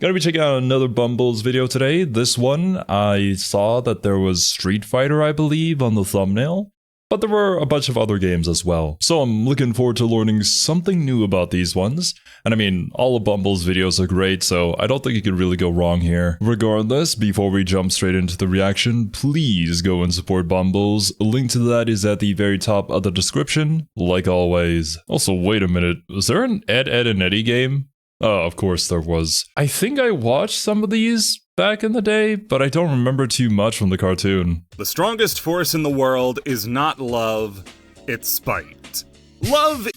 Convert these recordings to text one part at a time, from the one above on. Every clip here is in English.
Gonna be checking out another Bumbles video today. This one, I saw that there was Street Fighter, I believe, on the thumbnail. But there were a bunch of other games as well. So I'm looking forward to learning something new about these ones. And I mean, all of Bumbles videos are great, so I don't think you could really go wrong here. Regardless, before we jump straight into the reaction, please go and support Bumbles. A link to that is at the very top of the description, like always. Also, wait a minute, was there an Ed, Edd and Eddy game? Oh, of course there was. I think I watched some of these back in the day, but I don't remember too much from the cartoon. The strongest force in the world is not love, it's spite. Love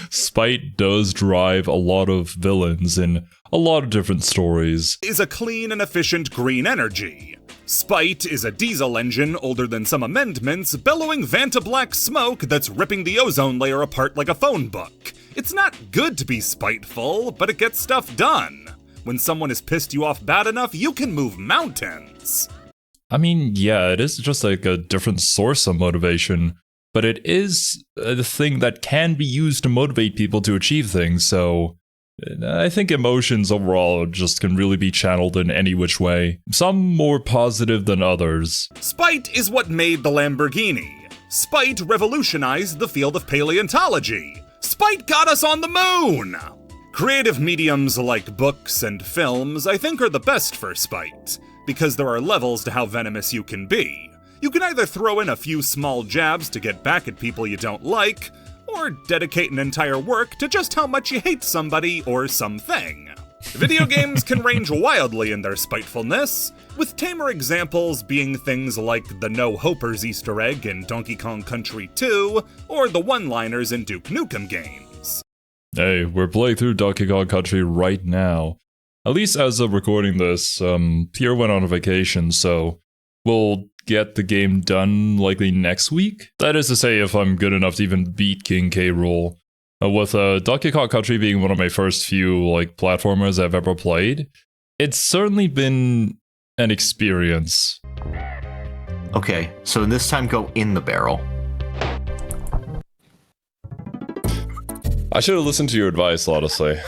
Spite does drive a lot of villains in a lot of different stories. is a clean and efficient green energy. Spite is a diesel engine older than some amendments, bellowing Vanta black smoke that's ripping the ozone layer apart like a phone book. It's not good to be spiteful, but it gets stuff done. When someone has pissed you off bad enough, you can move mountains. I mean, yeah, it is just like a different source of motivation, but it is a thing that can be used to motivate people to achieve things, so I think emotions overall just can really be channeled in any which way. Some more positive than others. Spite is what made the Lamborghini. Spite revolutionized the field of paleontology. Spite got us on the moon! Creative mediums like books and films, I think, are the best for spite, because there are levels to how venomous you can be. You can either throw in a few small jabs to get back at people you don't like, or dedicate an entire work to just how much you hate somebody or something. Video games can range wildly in their spitefulness, with tamer examples being things like the No Hopers Easter egg in Donkey Kong Country 2, or the one-liners in Duke Nukem games. Hey, we're playing through Donkey Kong Country right now. At least as of recording this, Pierre went on a vacation, so we'll get the game done likely next week. That is to say, if I'm good enough to even beat King K. Rool. With Donkey Kong Country being one of my first few platformers I've ever played, it's certainly been an experience. Okay, so this time go in the barrel. I should have listened to your advice, honestly.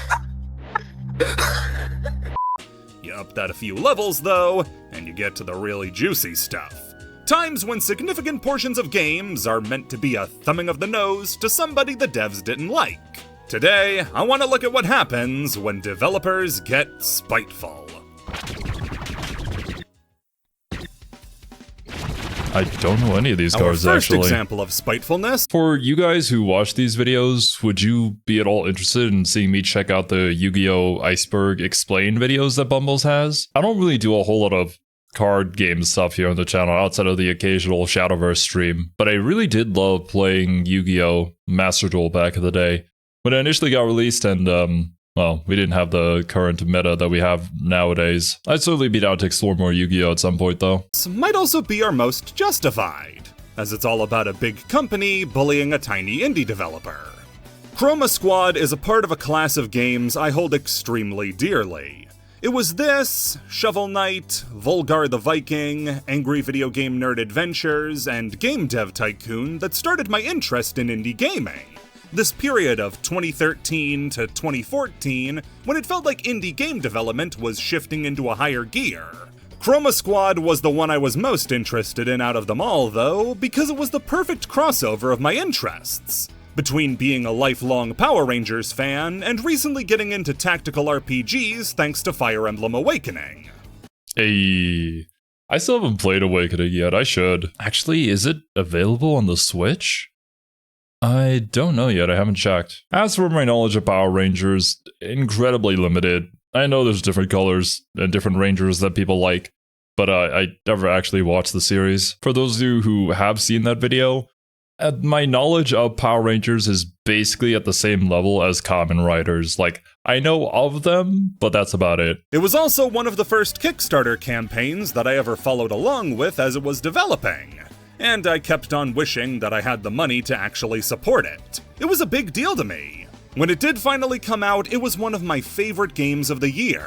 You up that a few levels, though, and you get to the really juicy stuff. Times when significant portions of games are meant to be a thumbing of the nose to somebody the devs didn't like. Today, I want to look at what happens when developers get spiteful. I don't know any of these cards, Our first actually. example of spitefulness. For you guys who watch these videos, would you be at all interested in seeing me check out the Yu-Gi-Oh! Iceberg Explained videos that Bumbles has? I don't really do a whole lot of card game stuff here on the channel outside of the occasional Shadowverse stream, but I really did love playing Yu-Gi-Oh! Master Duel back in the day. When it initially got released and, well, we didn't have the current meta that we have nowadays. I'd certainly be down to explore more Yu-Gi-Oh! At some point, though. Might also be our most justified, as it's all about a big company bullying a tiny indie developer. Chroma Squad is a part of a class of games I hold extremely dearly. It was this, Shovel Knight, Volgar the Viking, Angry Video Game Nerd Adventures, and Game Dev Tycoon that started my interest in indie gaming. This period of 2013 to 2014, when it felt like indie game development was shifting into a higher gear. Chroma Squad was the one I was most interested in out of them all, though, because it was the perfect crossover of my interests. Between being a lifelong Power Rangers fan and recently getting into tactical RPGs thanks to Fire Emblem Awakening. Hey, I still haven't played Awakening yet, I should. Actually, is it available on the Switch? I don't know yet, I haven't checked. As for my knowledge of Power Rangers, incredibly limited. I know there's different colors and different Rangers that people like, but I never actually watched the series. For those of you who have seen that video, my knowledge of Power Rangers is basically at the same level as Kamen Riders. I know of them, but that's about it. It was also one of the first Kickstarter campaigns that I ever followed along with as it was developing, and I kept on wishing that I had the money to actually support it. It was a big deal to me. When it did finally come out, it was one of my favorite games of the year,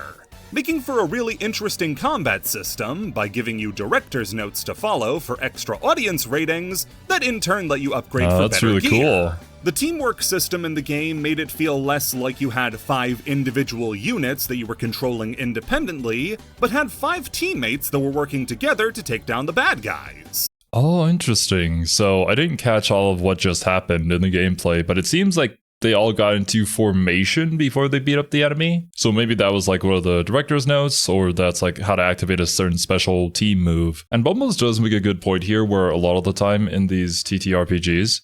making for a really interesting combat system by giving you director's notes to follow for extra audience ratings that in turn let you upgrade for that's better really gear. cool. The teamwork system in the game made it feel less like you had 5 individual units that you were controlling independently, but had 5 teammates that were working together to take down the bad guys. Oh, interesting. So I didn't catch all of what just happened in the gameplay, but it seems like they all got into formation before they beat up the enemy. So maybe that was like one of the director's notes, or that's like how to activate a certain special team move. And Bumbles does make a good point here where a lot of the time in these TTRPGs,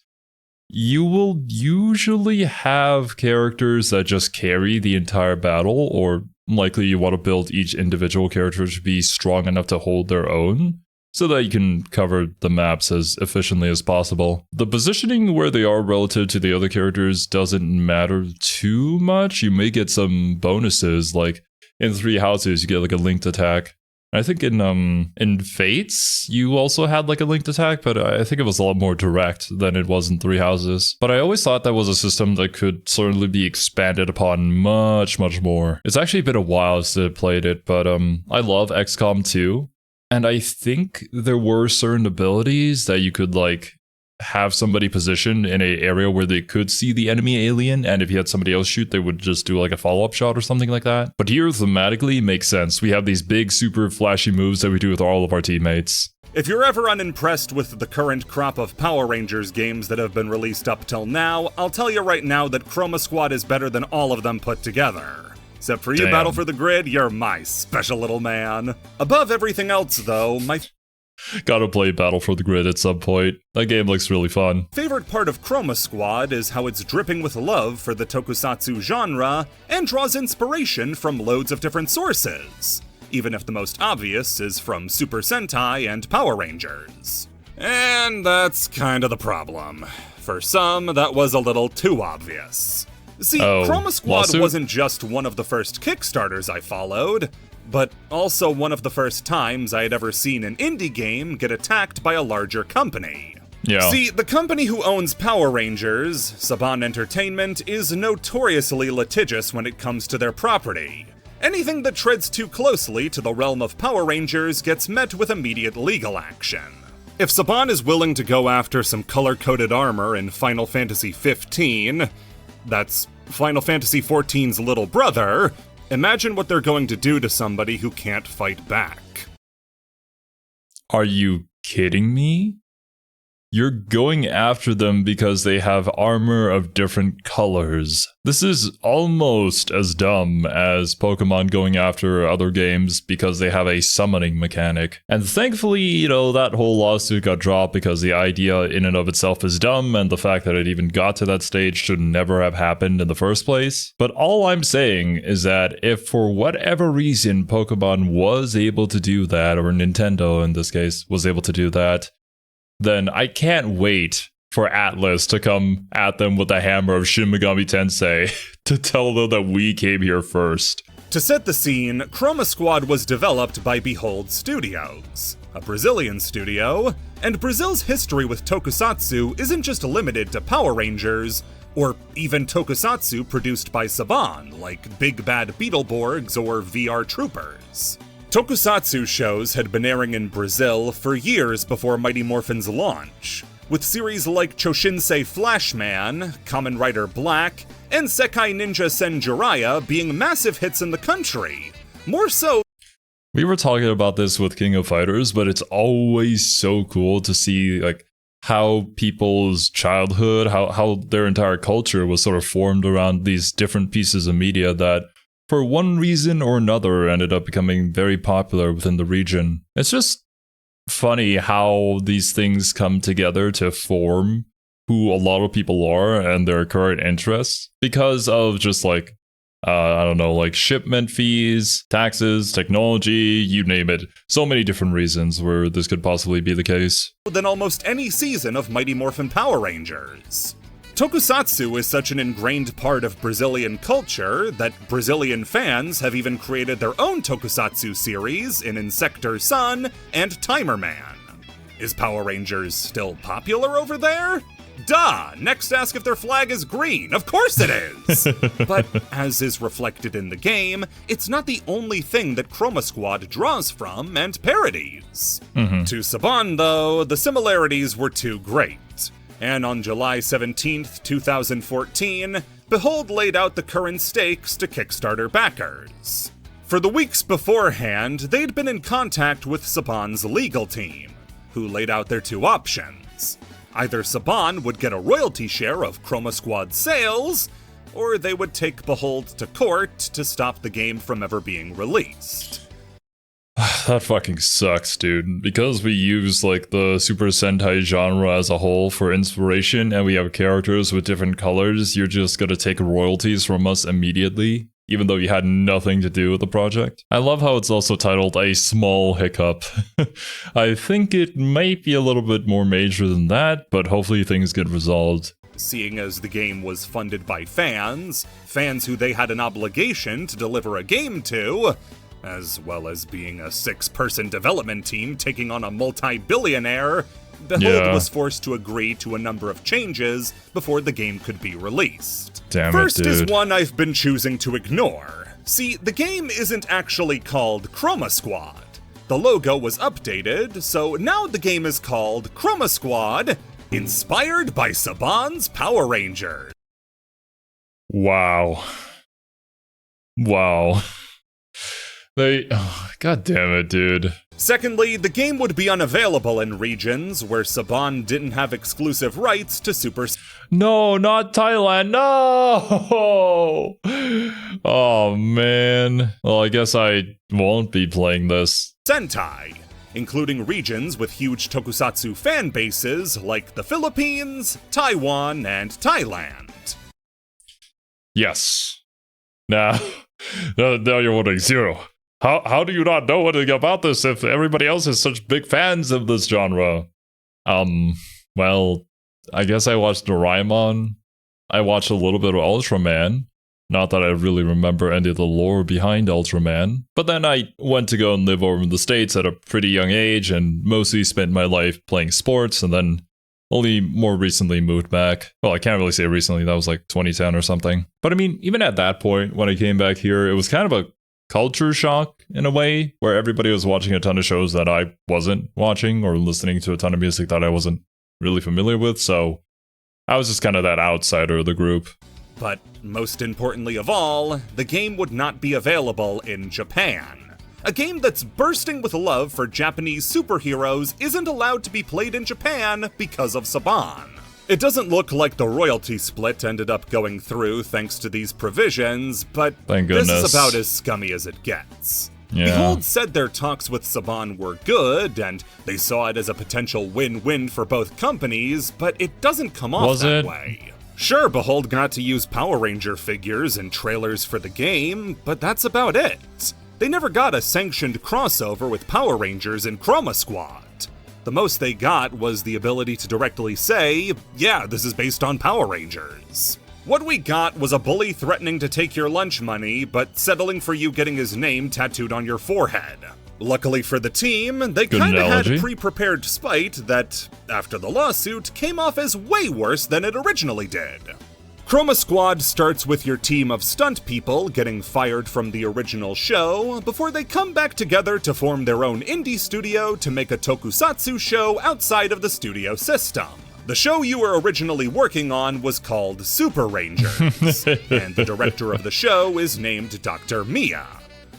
you will usually have characters that just carry the entire battle, or likely you want to build each individual character to be strong enough to hold their own, so that you can cover the maps as efficiently as possible. The positioning where they are relative to the other characters doesn't matter too much. You may get some bonuses, like in 3 houses you get like a linked attack. I think in Fates you also had like a linked attack, but I think it was a lot more direct than it was in 3 houses. But I always thought that was a system that could certainly be expanded upon much more. It's actually been a while since I played it, but I love XCOM 2. And I think there were certain abilities that you could like have somebody positioned in an area where they could see the enemy alien, and if you had somebody else shoot, they would just do like a follow-up shot or something like that. But here, thematically, makes sense. We have these big, super flashy moves that we do with all of our teammates. If you're ever unimpressed with the current crop of Power Rangers games that have been released up till now, I'll tell you right now that Chroma Squad is better than all of them put together. Except for you, Damn. Battle for the Grid, you're my special little man. Above everything else, though, my Gotta play Battle for the Grid at some point. That game looks really fun. favorite part of Chroma Squad is how it's dripping with love for the tokusatsu genre and draws inspiration from loads of different sources, even if the most obvious is from Super Sentai and Power Rangers. And that's kind of the problem. For some, that was a little too obvious. See, Chroma Squad lawsuit? wasn't just one of the first Kickstarters I followed, but also one of the first times I had ever seen an indie game get attacked by a larger company. Yeah. See, the company who owns Power Rangers, Saban Entertainment, is notoriously litigious when it comes to their property. Anything that treads too closely to the realm of Power Rangers gets met with immediate legal action. If Saban is willing to go after some color-coded armor in Final Fantasy XV, that's Final Fantasy XIV's little brother, imagine what they're going to do to somebody who can't fight back. Are you kidding me? You're going after them because they have armor of different colors. This is almost as dumb as Pokemon going after other games because they have a summoning mechanic. And thankfully, that whole lawsuit got dropped because the idea in and of itself is dumb, and the fact that it even got to that stage should never have happened in the first place. But all I'm saying is that if for whatever reason Pokemon was able to do that, or Nintendo in this case was able to do that, then I can't wait for Atlas to come at them with the hammer of Shin Megami Tensei to tell them that we came here first. To set the scene, Chroma Squad was developed by Behold Studios, a Brazilian studio, and Brazil's history with tokusatsu isn't just limited to Power Rangers, or even tokusatsu produced by Saban, like Big Bad Beetleborgs or VR Troopers. Tokusatsu shows had been airing in Brazil for years before Mighty Morphin's launch, with series like Choshinsei Flashman, Kamen Rider Black, and Sekai Ninja Senjuraya being massive hits in the country. More so, We were talking about this with King of Fighters, but it's always so cool to see like how people's childhood, how their entire culture was sort of formed around these different pieces of media that for one reason or another ended up becoming very popular within the region. It's just funny how these things come together to form who a lot of people are and their current interests because of just like, like shipment fees, taxes, technology, you name it. So many different reasons where this could possibly be the case. than almost any season of Mighty Morphin Power Rangers. Tokusatsu is such an ingrained part of Brazilian culture that Brazilian fans have even created their own tokusatsu series in Insector Sun and Timer Man. Is Power Rangers still popular over there? Duh! Next ask if their flag is green. Of course it is! But, as is reflected in the game, it's not the only thing that Chroma Squad draws from and parodies. To Saban, though, the similarities were too great. And on July 17th, 2014, Behold laid out the current stakes to Kickstarter backers. For the weeks beforehand, they'd been in contact with Saban's legal team, who laid out their two options. Either Saban would get a royalty share of Chroma Squad sales, or they would take Behold to court to stop the game from ever being released. That fucking sucks, dude. Because we use, like, the Super Sentai genre as a whole for inspiration, and we have characters with different colors, you're just gonna take royalties from us immediately, even though you had nothing to do with the project. I love how it's also titled A Small Hiccup. I think it might be a little bit more major than that, but hopefully things get resolved. Seeing as the game was funded by fans who they had an obligation to deliver a game to, as well as being a 6-person development team taking on a multi-billionaire, Behold was forced to agree to a number of changes before the game could be released. Damn First it, dude. is one I've been choosing to ignore. See, the game isn't actually called Chroma Squad. The logo was updated, so now the game is called Chroma Squad, inspired by Saban's Power Rangers. Wow. Wow. God damn it, dude. Secondly, the game would be unavailable in regions where Saban didn't have exclusive rights to Super... No, not Thailand. No! Oh, man. Well, I guess I won't be playing this. Sentai, including regions with huge tokusatsu fan bases like the Philippines, Taiwan, and Thailand. Yes. Now you're wondering, Zero. How do you not know anything about this if everybody else is such big fans of this genre? Well, I guess I watched Doraemon. I watched a little bit of Ultraman. Not that I really remember any of the lore behind Ultraman. But then I went to go and live over in the States at a pretty young age and mostly spent my life playing sports and then only more recently moved back. Well, I can't really say recently, that was like 2010 or something. But I mean, even at that point, when I came back here, it was kind of a culture shock in a way, where everybody was watching a ton of shows that I wasn't watching or listening to a ton of music that I wasn't really familiar with, so I was just kind of that outsider of the group. But most importantly of all, the game would not be available in Japan. A game that's bursting with love for Japanese superheroes isn't allowed to be played in Japan because of Saban. It doesn't look like the royalty split ended up going through thanks to these provisions, but Thank this goodness. is about as scummy as it gets. Yeah. Behold said their talks with Saban were good, and they saw it as a potential win-win for both companies, but it doesn't come off that way. Sure, Behold got to use Power Ranger figures and trailers for the game, but that's about it. They never got a sanctioned crossover with Power Rangers in Chroma Squad. The most they got was the ability to directly say, yeah, this is based on Power Rangers. What we got was a bully threatening to take your lunch money, but settling for you getting his name tattooed on your forehead. Luckily for the team, they kinda had pre-prepared spite that, after the lawsuit, came off as way worse than it originally did. Chroma Squad starts with your team of stunt people getting fired from the original show before they come back together to form their own indie studio to make a tokusatsu show outside of the studio system. The show you were originally working on was called Super Rangers, and the director of the show is named Dr. Mia,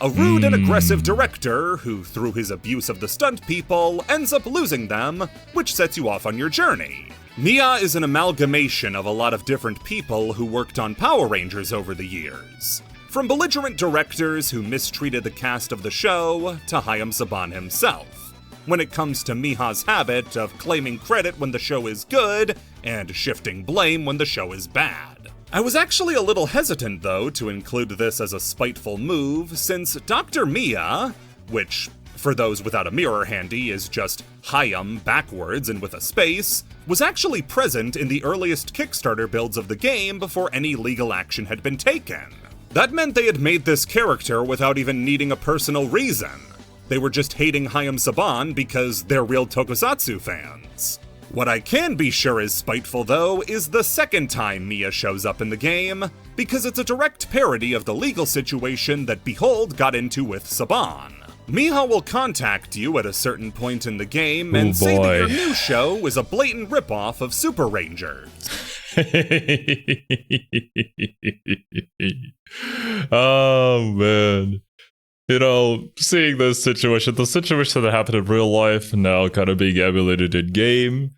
a rude and aggressive director who, through his abuse of the stunt people, ends up losing them, which sets you off on your journey. Mia is an amalgamation of a lot of different people who worked on Power Rangers over the years. From belligerent directors who mistreated the cast of the show, to Hayam Saban himself, when it comes to Miha's habit of claiming credit when the show is good, and shifting blame when the show is bad. I was actually a little hesitant, though, to include this as a spiteful move, since Dr. Mia, which, for those without a mirror handy, is just Hayam backwards and with a space, was actually present in the earliest Kickstarter builds of the game before any legal action had been taken. That meant they had made this character without even needing a personal reason. They were just hating Hayam Saban because they're real tokusatsu fans. What I can be sure is spiteful, though, is the second time Mia shows up in the game, because it's a direct parody of the legal situation that Behold got into with Saban. Miha will contact you at a certain point in the game and say that your new show is a blatant ripoff of Super Rangers. Oh, man. You know, seeing this situation, the situation that happened in real life, now kind of being emulated in game,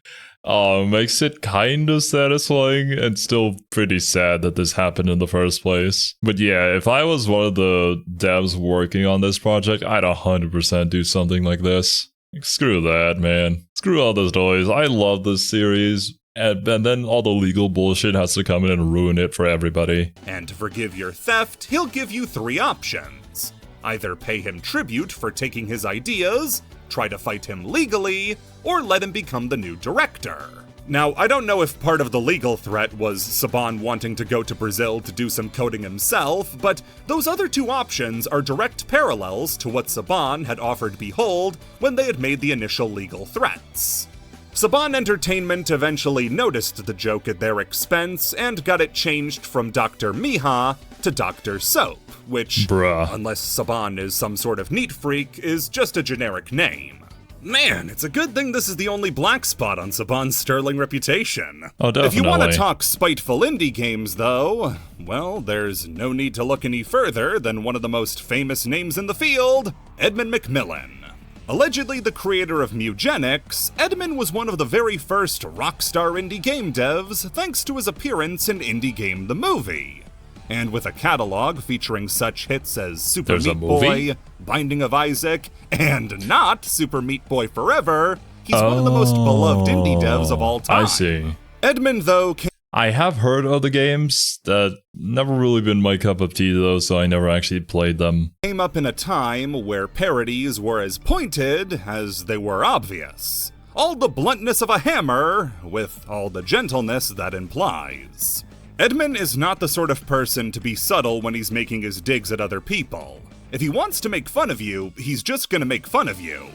makes it kind of satisfying and still pretty sad that this happened in the first place. But yeah, if I was one of the devs working on this project, I'd 100% do something like this. Like, screw that, man. Screw all this noise. I love this series. And then all the legal bullshit has to come in and ruin it for everybody. And to forgive your theft, he'll give you 3 options. Either pay him tribute for taking his ideas, try to fight him legally, or let him become the new director. Now, I don't know if part of the legal threat was Saban wanting to go to Brazil to do some coding himself, but those other 2 options are direct parallels to what Saban had offered Behold when they had made the initial legal threats. Saban Entertainment eventually noticed the joke at their expense and got it changed from Dr. Miha to Dr. Soap, which, unless Saban is some sort of neat freak, is just a generic name. Man, it's a good thing this is the only black spot on Saban's sterling reputation. Oh, definitely. If you want to talk spiteful indie games, though, well, there's no need to look any further than one of the most famous names in the field, Edmund McMillen. Allegedly the creator of Mugenics, Edmund was one of the very first rockstar indie game devs thanks to his appearance in Indie Game the Movie. And with a catalog featuring such hits as Super Meat Boy, Binding of Isaac, and not Super Meat Boy Forever, he's one of the most beloved indie devs of all time. I see. Edmund, though, I have heard of the games, that never really been my cup of tea though, so I never actually played them. Came up in a time where parodies were as pointed as they were obvious. All the bluntness of a hammer, with all the gentleness that implies. Edmund is not the sort of person to be subtle when he's making his digs at other people. If he wants to make fun of you, he's just gonna make fun of you.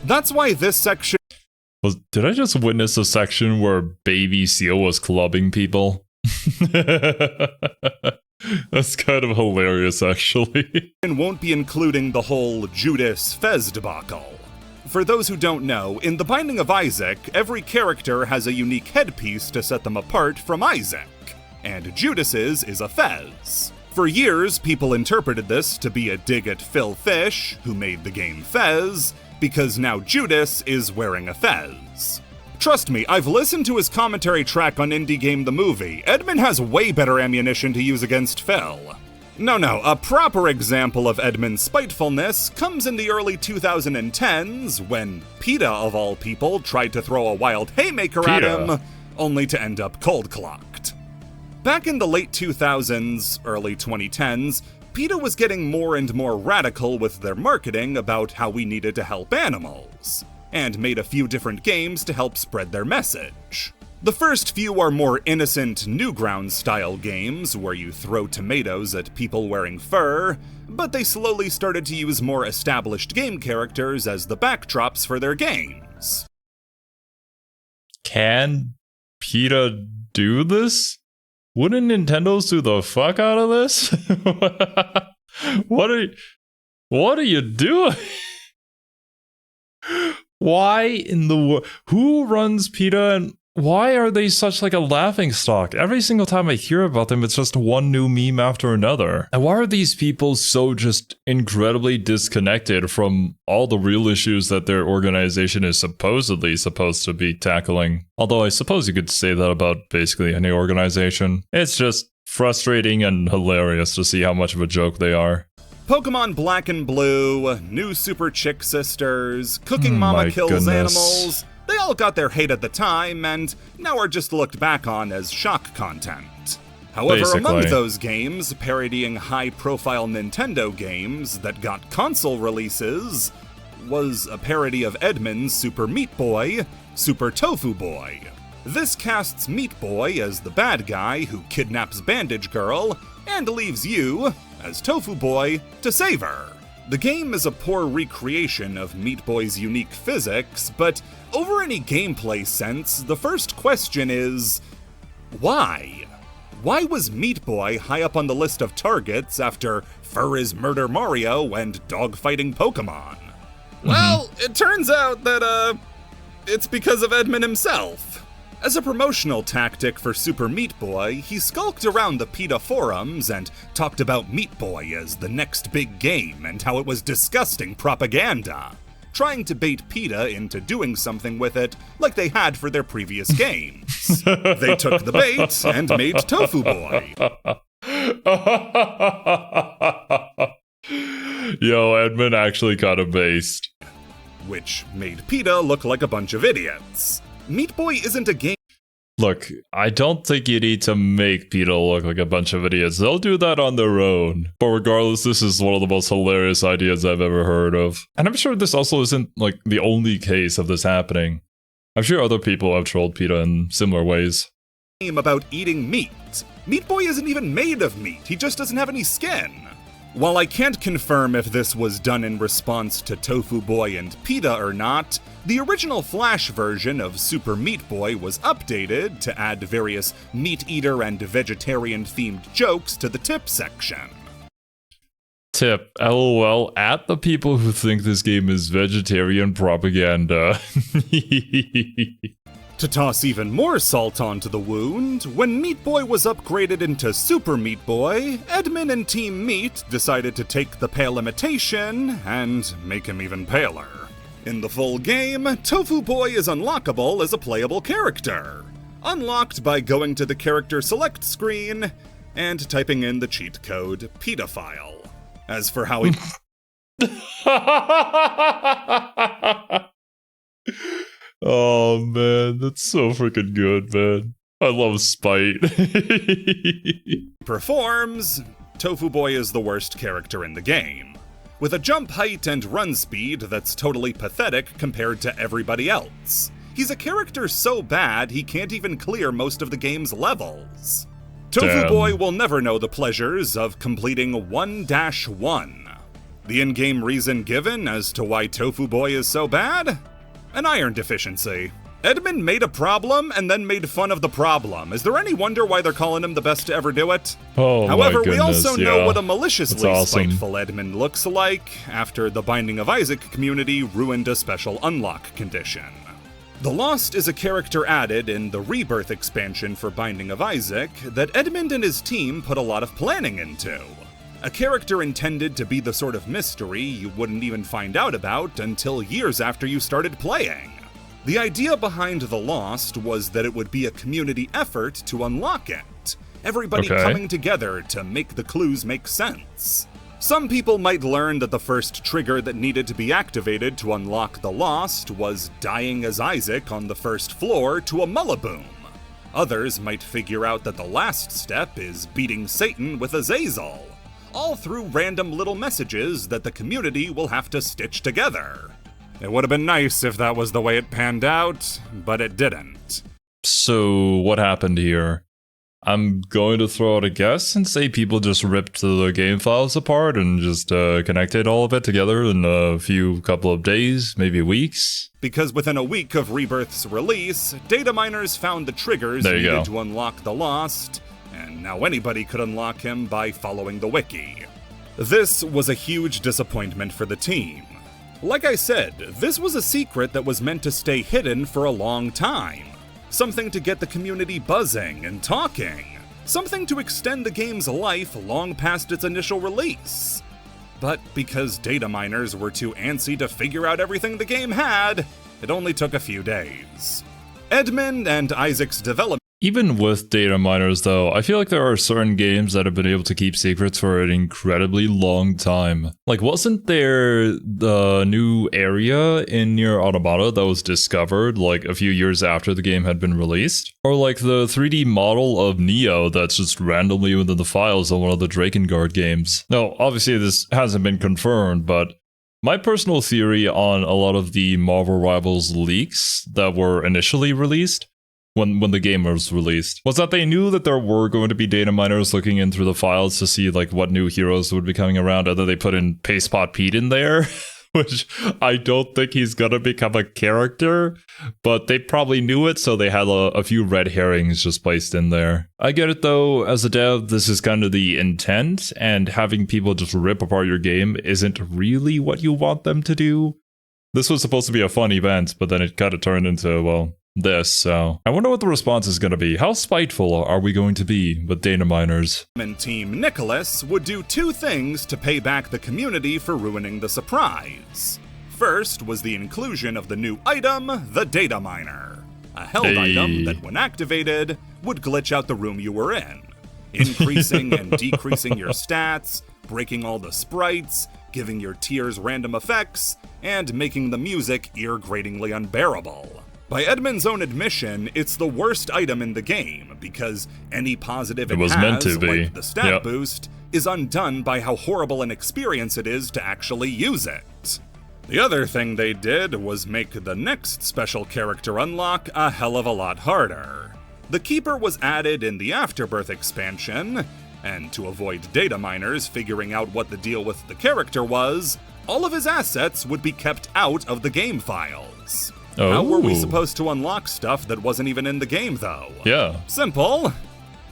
That's why this section... Did I just witness a section where Baby Seal was clubbing people? That's kind of hilarious, actually. And won't be including the whole Judas Fez debacle. For those who don't know, in The Binding of Isaac, every character has a unique headpiece to set them apart from Isaac. And Judas's is a fez. For years, people interpreted this to be a dig at Phil Fish, who made the game Fez, because now Judas is wearing a fez. Trust me, I've listened to his commentary track on Indie Game the Movie. Edmund has way better ammunition to use against Phil. No, a proper example of Edmund's spitefulness comes in the early 2010s, when PETA, of all people, tried to throw a wild haymaker at him, only to end up cold-clocked. Back in the late 2000s, early 2010s, PETA was getting more and more radical with their marketing about how we needed to help animals, and made a few different games to help spread their message. The first few are more innocent Newgrounds-style games, where you throw tomatoes at people wearing fur, but they slowly started to use more established game characters as the backdrops for their games. Can PETA do this? Wouldn't Nintendo sue the fuck out of this? What are you doing? Why in the world? Who runs PETA and why are they such like a laughing stock? Every single time I hear about them, it's just one new meme after another. And why are these people so just incredibly disconnected from all the real issues that their organization is supposedly supposed to be tackling? Although I suppose you could say that about basically any organization. It's just frustrating and hilarious to see how much of a joke they are. Pokemon Black and Blue, new Super Chick Sisters, Cooking Mama Kills Animals, they all got their hate at the time, and now are just looked back on as shock content. However, among those games, parodying high-profile Nintendo games that got console releases, was a parody of Edmund's Super Meat Boy, Super Tofu Boy. This casts Meat Boy as the bad guy who kidnaps Bandage Girl, and leaves you, as Tofu Boy, to save her. The game is a poor recreation of Meat Boy's unique physics, but over any gameplay sense, the first question is, why? Why was Meat Boy high up on the list of targets after Fur is Murder Mario and dogfighting Pokemon? Well, it turns out that, it's because of Edmund himself. As a promotional tactic for Super Meat Boy, he skulked around the PETA forums and talked about Meat Boy as the next big game and how it was disgusting propaganda, trying to bait PETA into doing something with it like they had for their previous games. They took the bait and made Tofu Boy. Yo, Edmund actually got him based. Which made PETA look like a bunch of idiots. Meat Boy isn't a game. Look, I don't think you need to make PETA look like a bunch of idiots. They'll do that on their own. But regardless, this is one of the most hilarious ideas I've ever heard of. And I'm sure this also isn't, like, the only case of this happening. I'm sure other people have trolled PETA in similar ways. About eating meat. Meat Boy isn't even made of meat, he just doesn't have any skin. While I can't confirm if this was done in response to Tofu Boy and PETA or not, the original Flash version of Super Meat Boy was updated to add various meat eater and vegetarian themed jokes to the tip section. Tip, LOL, at the people who think this game is vegetarian propaganda. To toss even more salt onto the wound, when Meat Boy was upgraded into Super Meat Boy, Edmund and Team Meat decided to take the pale imitation and make him even paler. In the full game, Tofu Boy is unlockable as a playable character, unlocked by going to the character select screen and typing in the cheat code pedophile. As for how he... Oh man, that's so freaking good, man. I love Spite. performs, Tofu Boy is the worst character in the game, with a jump height and run speed that's totally pathetic compared to everybody else. He's a character so bad he can't even clear most of the game's levels. Tofu Boy will never know the pleasures of completing 1-1. The in-game reason given as to why Tofu Boy is so bad? An iron deficiency. Edmund made a problem and then made fun of the problem. Is there any wonder why they're calling him the best to ever do it? Oh, however, my goodness, we also know what a maliciously awesome. spiteful Edmund looks like after the Binding of Isaac community ruined a special unlock condition. The Lost is a character added in the Rebirth expansion for Binding of Isaac that Edmund and his team put a lot of planning into. A character intended to be the sort of mystery you wouldn't even find out about until years after you started playing. The idea behind The Lost was that it would be a community effort to unlock it, everybody coming together to make the clues make sense. Some people might learn that the first trigger that needed to be activated to unlock The Lost was dying as Isaac on the first floor to a Mullaboom. Others might figure out that the last step is beating Satan with Azazel, all through random little messages that the community will have to stitch together. It would have been nice if that was the way it panned out, but it didn't. So, what happened here? I'm going to throw out a guess and say people just ripped the game files apart and just connected all of it together in a couple of days, maybe weeks. Because within a week of Rebirth's release, data miners found the triggers needed to unlock the Lost, and now anybody could unlock him by following the wiki. This was a huge disappointment for the team. Like I said, this was a secret that was meant to stay hidden for a long time. Something to get the community buzzing and talking. Something to extend the game's life long past its initial release. But because data miners were too antsy to figure out everything the game had, it only took a few days. Edmund and Isaac's development. Even with data miners, though, I feel like there are certain games that have been able to keep secrets for an incredibly long time. Like, wasn't there the new area in Nier Automata that was discovered, like, a few years after the game had been released? Or, like, the 3D model of Neo that's just randomly within the files of one of the Drakengard games? Now, obviously this hasn't been confirmed, but my personal theory on a lot of the Marvel Rivals leaks that were initially released when the game was released was that they knew that there were going to be data miners looking in through the files to see like what new heroes would be coming around, and then they put in Pastepot Pete in there, which I don't think he's gonna become a character, but they probably knew it, so they had a few red herrings just placed in there. I get it though, as a dev, this is kind of the intent, and having people just rip apart your game isn't really what you want them to do. This was supposed to be a fun event, but then it kind of turned into, well, this. So I wonder what the response is going to be. How spiteful are we going to be with data miners? And Team Nicholas would do two things to pay back the community for ruining the surprise. First was the inclusion of the new item, the data miner. A held item that, when activated, would glitch out the room you were in, increasing and decreasing your stats, breaking all the sprites, giving your tiers random effects, and making the music ear-gratingly unbearable. By Edmund's own admission, it's the worst item in the game because any positive it was has, meant to be. like the stat boost, is undone by how horrible an experience it is to actually use it. The other thing they did was make the next special character unlock a hell of a lot harder. The Keeper was added in the Afterbirth expansion, and to avoid data miners figuring out what the deal with the character was, all of his assets would be kept out of the game files. Oh. How were we supposed to unlock stuff that wasn't even in the game, though? Yeah. Simple.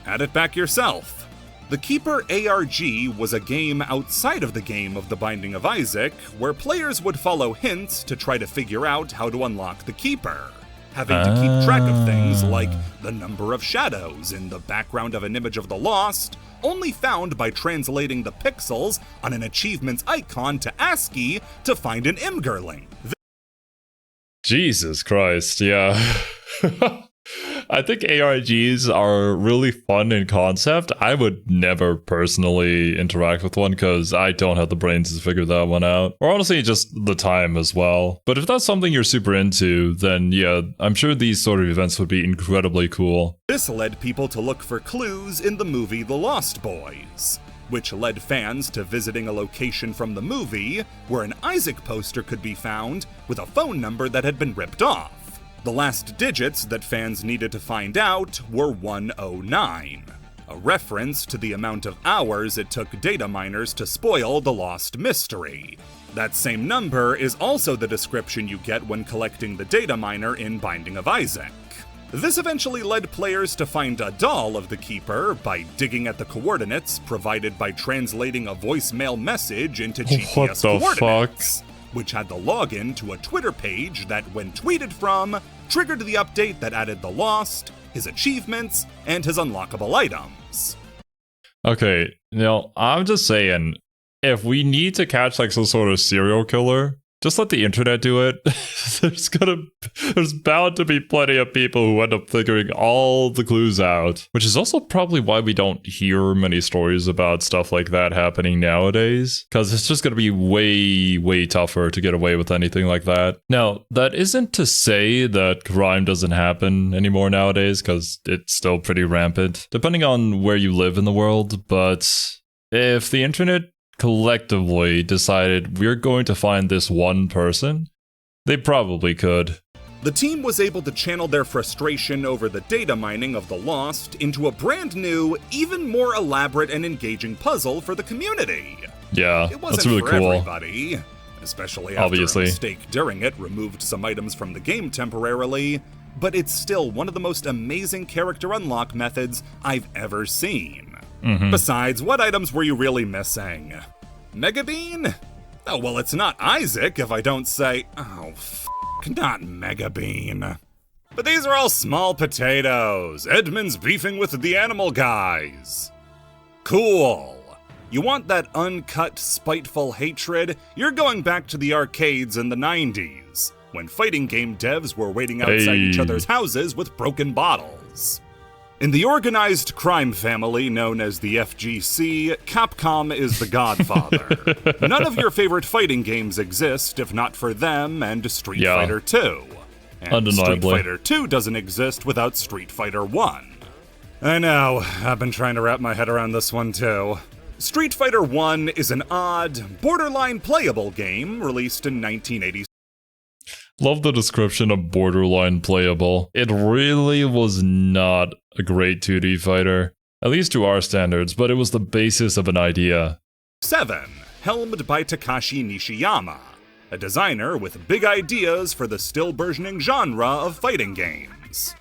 Add it back yourself. The Keeper ARG was a game outside of the game of The Binding of Isaac, where players would follow hints to try to figure out how to unlock the Keeper, having to keep track of things like the number of shadows in the background of an image of the lost, only found by translating the pixels on an achievement's icon to ASCII to find an Imgurling. Jesus Christ, yeah. I think ARGs are really fun in concept. I would never personally interact with one because I don't have the brains to figure that one out. Or honestly, just the time as well. But if that's something you're super into, then yeah, I'm sure these sort of events would be incredibly cool. This led people to look for clues in the movie The Lost Boys, which led fans to visiting a location from the movie where an Isaac poster could be found with a phone number that had been ripped off. The last digits that fans needed to find out were 109, a reference to the amount of hours it took data miners to spoil the lost mystery. That same number is also the description you get when collecting the data miner in Binding of Isaac. This eventually led players to find a doll of the Keeper by digging at the coordinates provided by translating a voicemail message into GPS coordinates, which had the login to a Twitter page that, when tweeted from, triggered the update that added the lost, his achievements, and his unlockable items. Okay, now I'm just saying, if we need to catch like some sort of serial killer, just let the internet do it. There's bound to be plenty of people who end up figuring all the clues out, which is also probably why we don't hear many stories about stuff like that happening nowadays, because it's just going to be way tougher to get away with anything like that. Now, that isn't to say that crime doesn't happen anymore nowadays, because it's still pretty rampant, depending on where you live in the world, but if the internet collectively decided we're going to find this one person, they probably could. The team was able to channel their frustration over the data mining of the Lost into a brand new, even more elaborate and engaging puzzle for the community. Yeah, it wasn't that's really for cool. Everybody, especially after a mistake during it removed some items from the game temporarily, but it's still one of the most amazing character unlock methods I've ever seen. Besides, what items were you really missing? Mega Bean? Oh, well, it's not Isaac if I don't say, oh, not Mega Bean. But these are all small potatoes. Edmund's beefing with the animal guys. Cool. You want that uncut, spiteful hatred? You're going back to the arcades in the 90s, when fighting game devs were waiting outside each other's houses with broken bottles. In the organized crime family known as the FGC, Capcom is the godfather. None of your favorite fighting games exist if not for them and Street Fighter 2. And undeniably. Street Fighter 2 doesn't exist without Street Fighter 1. I know, I've been trying to wrap my head around this one too. Street Fighter 1 is an odd, borderline playable game released in 1986. Love the description of borderline playable. It really was not a great 2D fighter, at least to our standards, but it was the basis of an idea. 7, helmed by Takashi Nishiyama, a designer with big ideas for the still burgeoning genre of fighting games.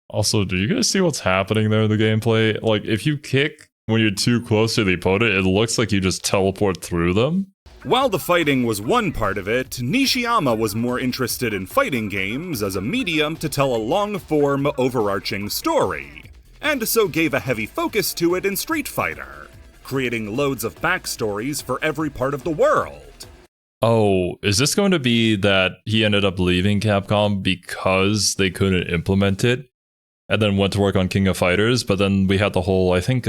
Also, do you guys see what's happening there in the gameplay? Like, if you kick when you're too close to the opponent, it looks like you just teleport through them. While the fighting was one part of it, Nishiyama was more interested in fighting games as a medium to tell a long-form, overarching story, and so gave a heavy focus to it in Street Fighter, creating loads of backstories for every part of the world. Oh, is this going to be that he ended up leaving Capcom because they couldn't implement it, and then went to work on King of Fighters, but then we had the whole, I think,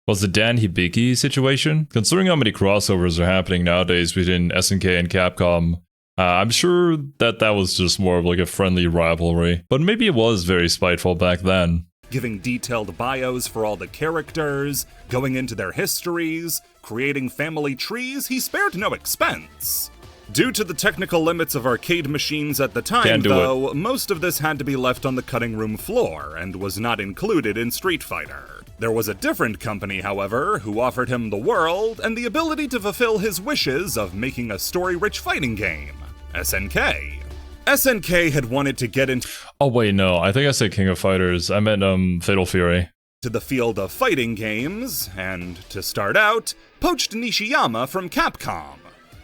was the Dan Hibiki situation? Considering how many crossovers are happening nowadays between SNK and Capcom, I'm sure that was just more of like a friendly rivalry. But maybe it was very spiteful back then. Giving detailed bios for all the characters, going into their histories, creating family trees, he spared no expense. Due to the technical limits of arcade machines at the time, though, most of this had to be left on the cutting room floor and was not included in Street Fighter. There was a different company, however, who offered him the world and the ability to fulfill his wishes of making a story-rich fighting game, SNK. SNK had wanted to get into— Oh wait, no, I think I said King of Fighters. I meant Fatal Fury. To the field of fighting games, and to start out, poached Nishiyama from Capcom.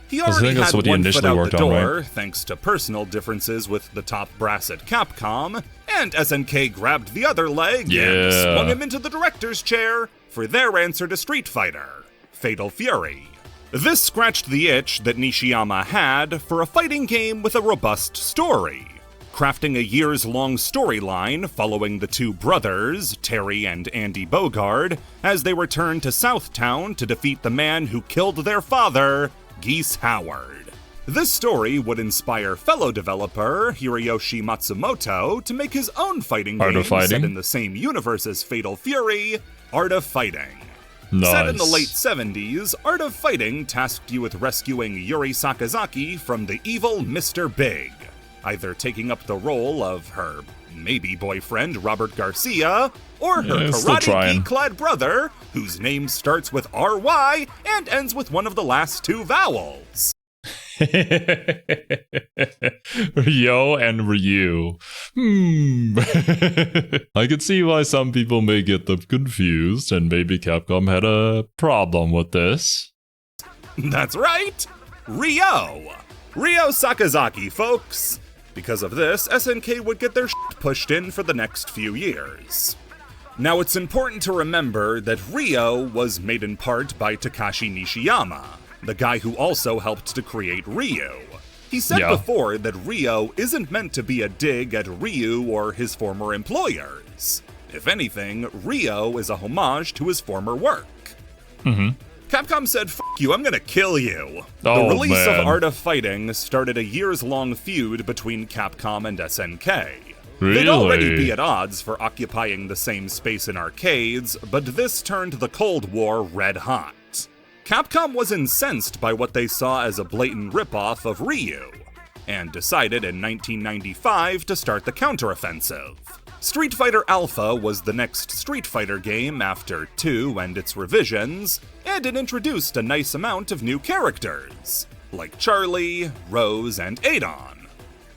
He already had one foot out the door, right? Thanks to personal differences with the top brass at Capcom, and SNK grabbed the other leg and swung him into the director's chair for their answer to Street Fighter, Fatal Fury. This scratched the itch that Nishiyama had for a fighting game with a robust story, crafting a years-long storyline following the two brothers, Terry and Andy Bogard, as they returned to Southtown to defeat the man who killed their father, Geese Howard. This story would inspire fellow developer Hiroyoshi Matsumoto to make his own fighting game set in the same universe as Fatal Fury, Art of Fighting. Nice. Set in the late 70s, Art of Fighting tasked you with rescuing Yuri Sakazaki from the evil Mr. Big, either taking up the role of her maybe boyfriend Robert Garcia, or her karate gi-clad brother, whose name starts with RY and ends with one of the last two vowels. Ryo and Ryu. I can see why some people may get them confused, and maybe Capcom had a problem with this. That's right! Ryo Sakazaki, folks! Because of this, SNK would get their shit pushed in for the next few years. Now, it's important to remember that Ryo was made in part by Takashi Nishiyama, the guy who also helped to create Ryu. He said before that Ryo isn't meant to be a dig at Ryu or his former employers. If anything, Ryo is a homage to his former work. Capcom said, "F you, I'm gonna kill you." The release of Art of Fighting started a years-long feud between Capcom and SNK. Really? They'd already be at odds for occupying the same space in arcades, but this turned the Cold War red hot. Capcom was incensed by what they saw as a blatant ripoff of Ryu, and decided in 1995 to start the counteroffensive. Street Fighter Alpha was the next Street Fighter game after 2 and its revisions, and it introduced a nice amount of new characters, like Charlie, Rose, and Adon.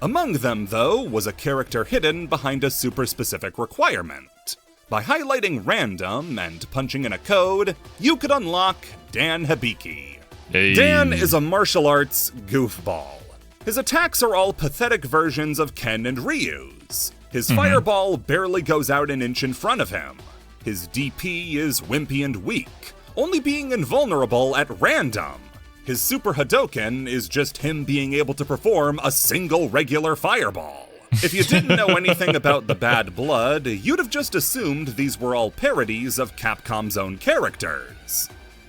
Among them, though, was a character hidden behind a super-specific requirement. By highlighting random and punching in a code, you could unlock Dan Hibiki. Hey. Dan is a martial arts goofball. His attacks are all pathetic versions of Ken and Ryu's. His fireball barely goes out an inch in front of him. His DP is wimpy and weak, only being invulnerable at random. His Super Hadoken is just him being able to perform a single regular fireball. If you didn't know anything about the bad blood, you'd have just assumed these were all parodies of Capcom's own characters.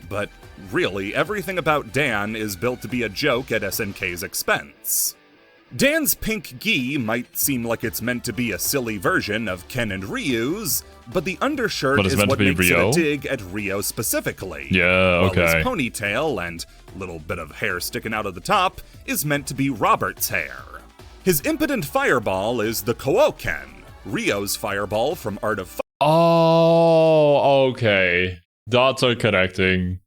But really, everything about Dan is built to be a joke at SNK's expense. Dan's pink gi might seem like it's meant to be a silly version of Ken and Ryu's, but the undershirt is what makes it a dig at Ryo specifically. Yeah, okay. While his ponytail and little bit of hair sticking out of the top is meant to be Robert's hair. His impotent fireball is the Kouoken, Ryo's fireball from Art of Fighting. Oh, okay. Dots are connecting.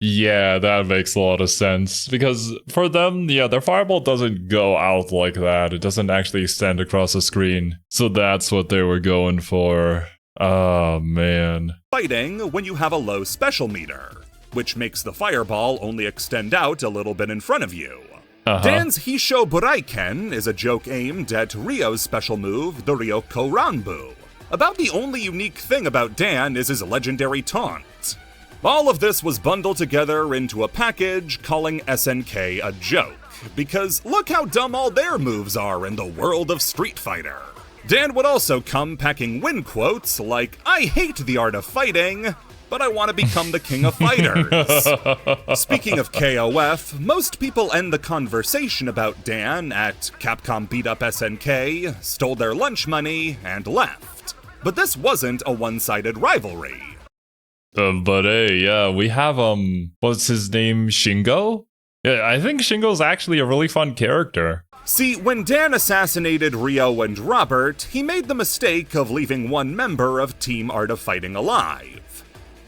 Yeah, that makes a lot of sense. Because for them, their fireball doesn't go out like that. It doesn't actually extend across the screen. So that's what they were going for. Oh, man. Fighting when you have a low special meter. which makes the fireball only extend out a little bit in front of you. Uh-huh. Dan's Hisho Buraiken is a joke aimed at Ryo's special move, the Ryoko Ranbu. About the only unique thing about Dan is his legendary taunt. All of this was bundled together into a package calling SNK a joke, because look how dumb all their moves are in the world of Street Fighter. Dan would also come packing win quotes like, "I hate the art of fighting, but I want to become the king of fighters." Speaking of KOF, most people end the conversation about Dan at Capcom beat up SNK, stole their lunch money, and left. But this wasn't a one-sided rivalry. But hey, yeah, we have, what's his name, Shingo? Yeah, I think Shingo's actually a really fun character. See, when Dan assassinated Ryo and Robert, he made the mistake of leaving one member of Team Art of Fighting alive.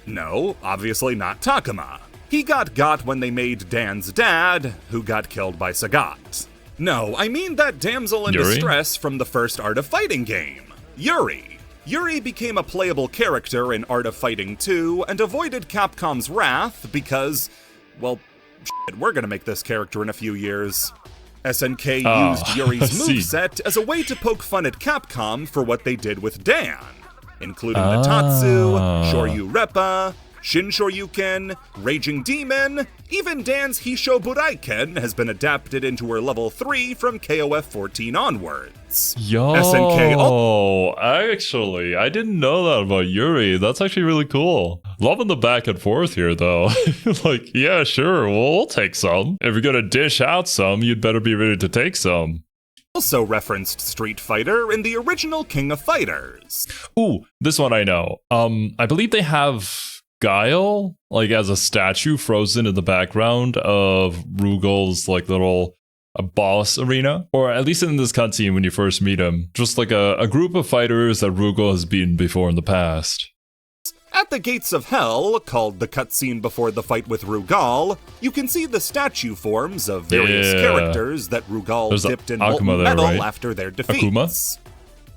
No, obviously not Takuma. He got when they made Dan's dad, who got killed by Sagat. No, I mean that damsel in Yuri? distress from the first Art of Fighting game, Yuri. Yuri became a playable character in Art of Fighting 2 and avoided Capcom's wrath because, well, shit, we're gonna make this character in a few years. SNK used Yuri's moveset as a way to poke fun at Capcom for what they did with Dan, including Natatsu, Shoryu Reppa, Shin Shoryuken, Raging Demon, even Dan's Hisho Buraiken has been adapted into her level 3 from KOF 14 onwards. Yo, actually, I didn't know that about Yuri. That's actually really cool. Loving the back and forth here, though. Like, yeah, sure, we'll take some. If you're gonna dish out some, you'd better be ready to take some. Also referenced Street Fighter in the original King of Fighters. Ooh, this one I know. I believe they have Guile, like, as a statue frozen in the background of Rugal's, like, little boss arena. Or at least in this cutscene when you first meet him. Just like a group of fighters that Rugal has beaten before in the past. At the Gates of Hell, called the cutscene before the fight with Rugal, you can see the statue forms of various characters that Rugal dipped in molten metal after their defeats. Akuma?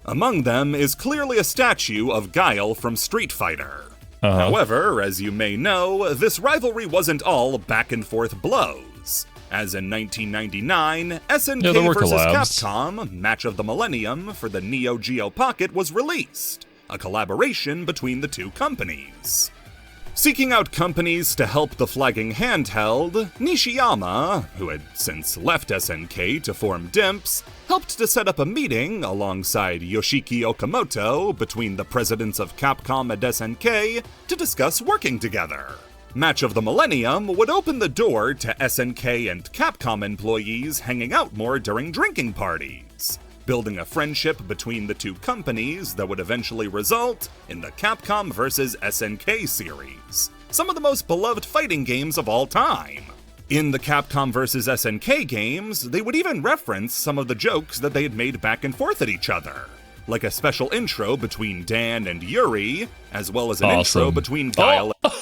Among them is clearly a statue of Guile from Street Fighter. However, as you may know, this rivalry wasn't all back-and-forth blows. As in 1999, SNK vs. Capcom, Match of the Millennium for the Neo Geo Pocket was released, a collaboration between the two companies. Seeking out companies to help the flagging handheld, Nishiyama, who had since left SNK to form DIMPS, helped to set up a meeting alongside Yoshiki Okamoto between the presidents of Capcom and SNK to discuss working together. Match of the Millennium would open the door to SNK and Capcom employees hanging out more during drinking parties, building a friendship between the two companies that would eventually result in the Capcom vs. SNK series, some of the most beloved fighting games of all time. In the Capcom vs. SNK games, they would even reference some of the jokes that they had made back and forth at each other, like a special intro between Dan and Yuri, as well as an intro between Guile and...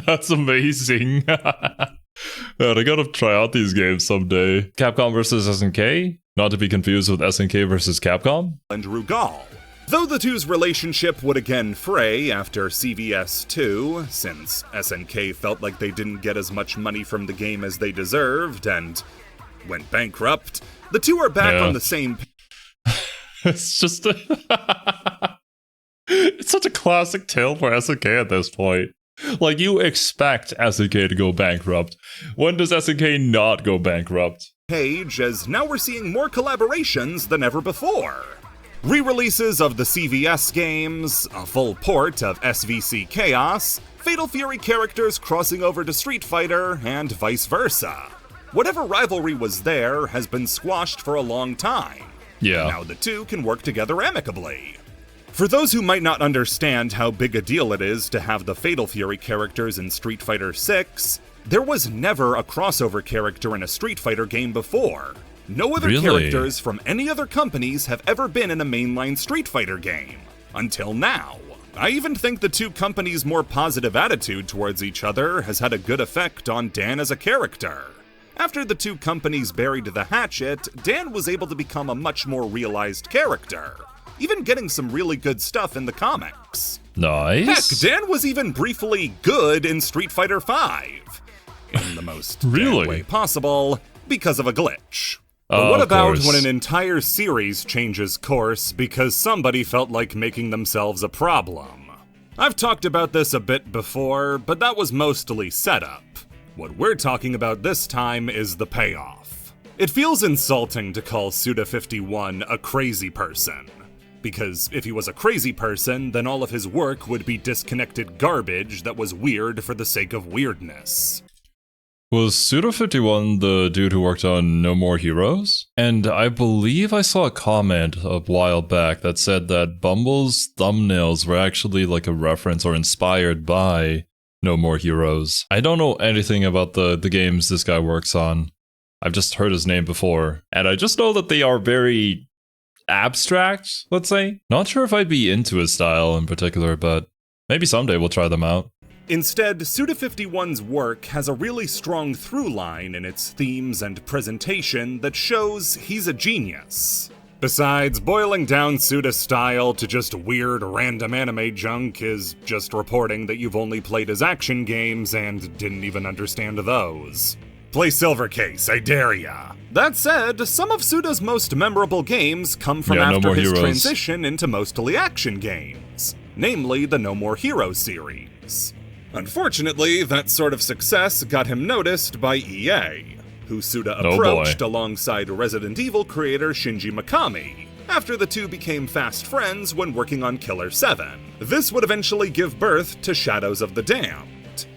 That's amazing. Man, I gotta try out these games someday. Capcom vs. SNK? Not to be confused with SNK vs. Capcom? And Rugal. Though the two's relationship would again fray after CVS 2, since SNK felt like they didn't get as much money from the game as they deserved and went bankrupt, the two are back on the same It's just it's such a classic tale for SNK at this point. Like, you expect SNK to go bankrupt. When does SNK not go bankrupt? page, as now we're seeing more collaborations than ever before. Re-releases of the CVS games, a full port of SVC Chaos, Fatal Fury characters crossing over to Street Fighter, and vice versa. Whatever rivalry was there has been squashed for a long time. Yeah. Now the two can work together amicably. For those who might not understand how big a deal it is to have the Fatal Fury characters in Street Fighter 6, there was never a crossover character in a Street Fighter game before. No other characters from any other companies have ever been in a mainline Street Fighter game. Until now. I even think the two companies' more positive attitude towards each other has had a good effect on Dan as a character. After the two companies buried the hatchet, Dan was able to become a much more realized character. even getting some really good stuff in the comics. Nice. Heck, Dan was even briefly good in Street Fighter V, in the most Dan way possible, because of a glitch. But what about when an entire series changes course because somebody felt like making themselves a problem? I've talked about this a bit before, but that was mostly setup. What we're talking about this time is the payoff. It feels insulting to call Suda51 a crazy person. Because if he was a crazy person, then all of his work would be disconnected garbage that was weird for the sake of weirdness. Was Suda51 the dude who worked on No More Heroes? And I believe I saw a comment a while back that said that Bumbles thumbnails were actually like a reference or inspired by No More Heroes. I don't know anything about the games this guy works on. I've just heard his name before, and I just know that they are very abstract, let's say. Not sure if I'd be into his style in particular, but maybe someday we'll try them out. Instead, Suda51's work has a really strong through line in its themes and presentation that shows he's a genius. Besides, boiling down Suda's style to just weird random anime junk is just reporting that you've only played his action games and didn't even understand those. Play Silver Case, I dare ya. That said, some of Suda's most memorable games come from after his transition into mostly action games, namely the No More Heroes series. Unfortunately, that sort of success got him noticed by EA, who Suda approached alongside Resident Evil creator Shinji Mikami, after the two became fast friends when working on Killer 7. This would eventually give birth to Shadows of the Damned.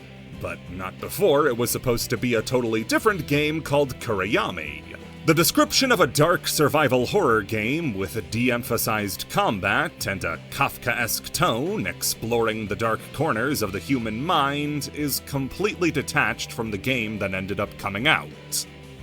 But not before it was supposed to be a totally different game called Kurayami. The description of a dark survival horror game with a de-emphasized combat and a Kafkaesque tone exploring the dark corners of the human mind is completely detached from the game that ended up coming out.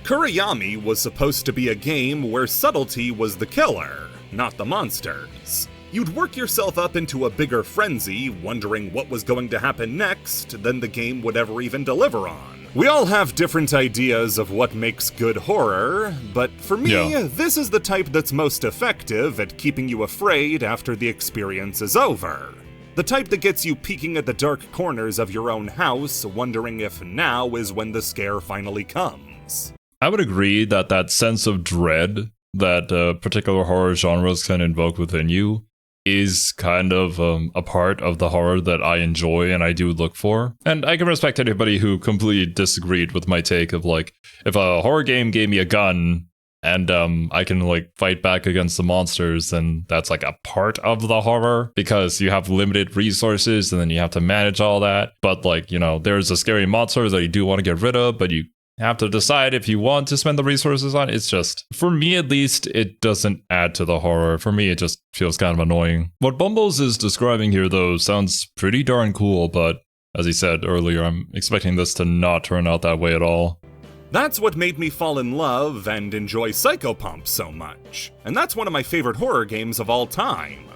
Kurayami was supposed to be a game where subtlety was the killer, not the monsters. You'd work yourself up into a bigger frenzy, wondering what was going to happen next than the game would ever even deliver on. We all have different ideas of what makes good horror, but for me, this is the type that's most effective at keeping you afraid after the experience is over. The type that gets you peeking at the dark corners of your own house, wondering if now is when the scare finally comes. I would agree that that sense of dread that particular horror genres can invoke within you is kind of a part of the horror that I enjoy and I do look for. And I can respect anybody who completely disagreed with my take of like, if a horror game gave me a gun and I can like fight back against the monsters, then that's like a part of the horror because you have limited resources and then you have to manage all that. But like, you know, there's a scary monster that you do want to get rid of, but you have to decide if you want to spend the resources on it. It's just, for me at least, it doesn't add to the horror. For me, it just feels kind of annoying. What Bumbles is describing here, though, sounds pretty darn cool, but as he said earlier, I'm expecting this to not turn out that way at all. That's what made me fall in love and enjoy Psychopomp so much, and that's one of my favorite horror games of all time.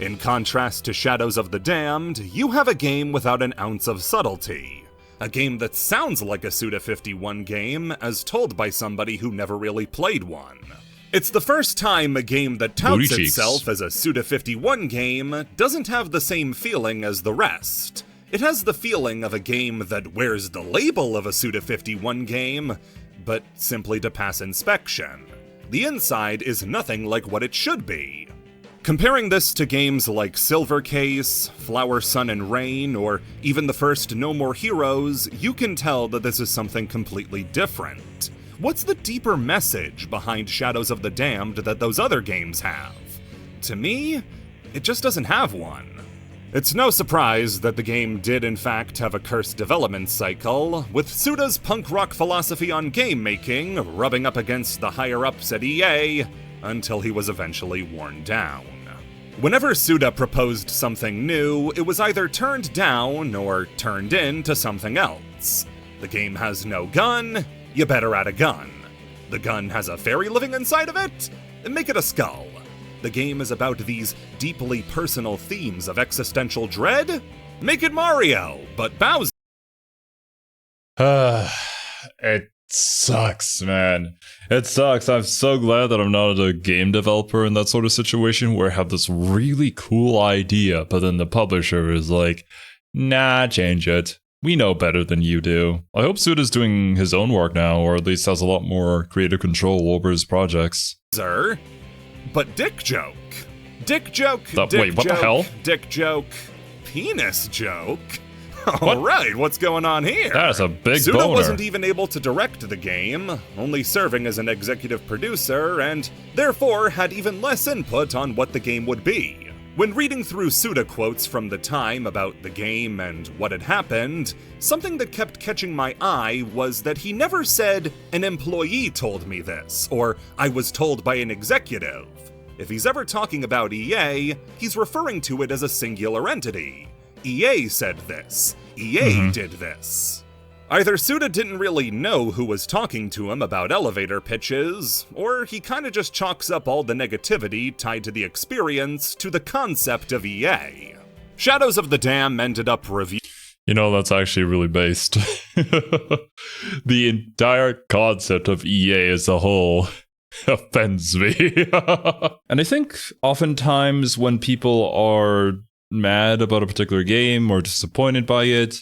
In contrast to Shadows of the Damned, you have a game without an ounce of subtlety. A game that sounds like a Suda51 game, as told by somebody who never really played one. It's the first time a game that touts itself as a Suda51 game doesn't have the same feeling as the rest. It has the feeling of a game that wears the label of a Suda51 game, but simply to pass inspection. The inside is nothing like what it should be. Comparing this to games like Silver Case, Flower, Sun, and Rain, or even the first No More Heroes, you can tell that this is something completely different. What's the deeper message behind Shadows of the Damned that those other games have? To me, it just doesn't have one. It's no surprise that the game did in fact have a cursed development cycle, with Suda's punk rock philosophy on game making rubbing up against the higher-ups at EA, until he was eventually worn down. Whenever Suda proposed something new, it was either turned down or turned into something else. The game has no gun, you better add a gun. The gun has a fairy living inside of it? Make it a skull. The game is about these deeply personal themes of existential dread? Make it Mario, but Bowser. It Sucks, man. It sucks. I'm so glad that I'm not a game developer in that sort of situation where I have this really cool idea, but then the publisher is like, nah, change it. We know better than you do. I hope Suda's doing his own work now, or at least has a lot more creative control over his projects. Sir, but dick joke. Dick joke, Wait, what the hell? Dick joke, penis joke? Alright, what's going on here? That's a big Suda boner. wasn't even able to direct the game, only serving as an executive producer, and therefore had even less input on what the game would be. When reading through Suda quotes from the time about the game and what had happened, something that kept catching my eye was that he never said, "An employee told me this," or "I was told by an executive." If he's ever talking about EA, he's referring to it as a singular entity. EA said this. EA did this. Either Suda didn't really know who was talking to him about elevator pitches, or he kinda just chalks up all the negativity tied to the experience to the concept of EA. Shadows of the Dam ended up reviewing. You know, that's actually really based. The entire concept of EA as a whole offends me. And I think oftentimes when people are mad about a particular game or disappointed by it,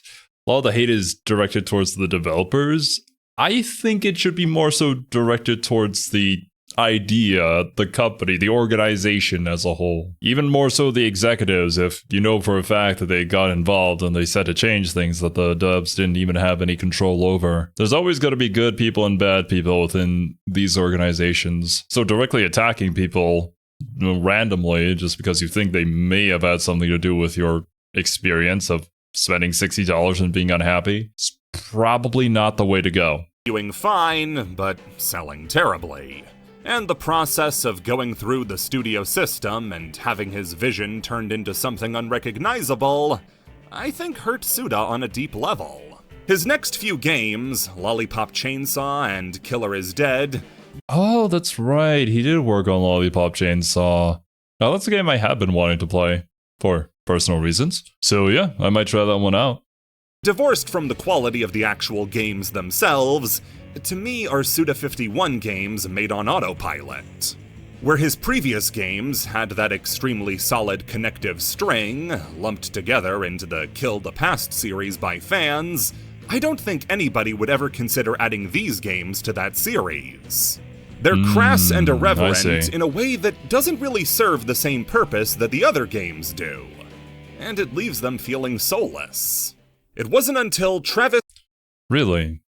a lot of the hate is directed towards the developers. I think it should be more so directed towards the idea, the company, the organization as a whole. Even more so the executives, if you know for a fact that they got involved and they said to change things that the devs didn't even have any control over. There's always going to be good people and bad people within these organizations. So directly attacking people randomly just because you think they may have had something to do with your experience of spending $60 and being unhappy, it's probably not the way to go. Doing fine, but selling terribly. And the process of going through the studio system and having his vision turned into something unrecognizable, I think hurt Suda on a deep level. His next few games, Lollipop Chainsaw and Killer is Dead. Oh, that's right. He did work on Lollipop Chainsaw. Now, that's a game I have been wanting to play for personal reasons. So yeah, I might try that one out. Divorced from the quality of the actual games themselves, to me are Suda51 games made on autopilot. Where his previous games had that extremely solid connective string, lumped together into the Kill the Past series by fans, I don't think anybody would ever consider adding these games to that series. They're crass and irreverent in a way that doesn't really serve the same purpose that the other games do, and it leaves them feeling soulless. It wasn't until Travis... Really?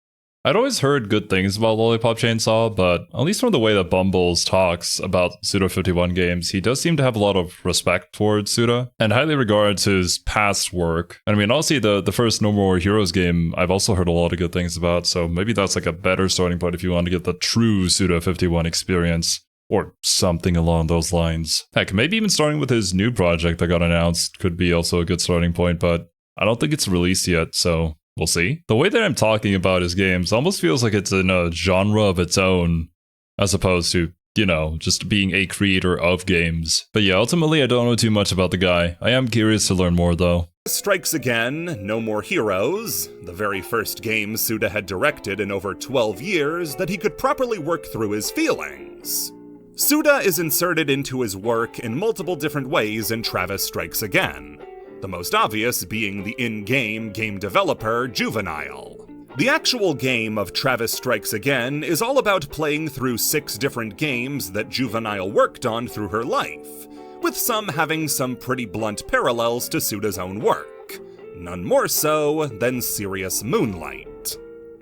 I'd always heard good things about Lollipop Chainsaw, but at least from the way that Bumbles talks about Suda51 games, he does seem to have a lot of respect towards Suda, and highly regards his past work. And I mean, honestly, the first No More Heroes game, I've also heard a lot of good things about, so maybe that's like a better starting point if you want to get the true Suda51 experience, or something along those lines. Heck, maybe even starting with his new project that got announced could be also a good starting point, but I don't think it's released yet, so... we'll see. The way that I'm talking about his games almost feels like it's in a genre of its own, as opposed to, you know, just being a creator of games. But yeah, ultimately I don't know too much about the guy. I am curious to learn more though. Strikes Again, No More Heroes, the very first game Suda had directed in over 12 years that he could properly work through his feelings. Suda is inserted into his work in multiple different ways in Travis Strikes Again. The most obvious being the in-game game developer, Juvenile. The actual game of Travis Strikes Again is all about playing through 6 different games that Juvenile worked on through her life, with some having some pretty blunt parallels to Suda's own work. None more so than Serious Moonlight.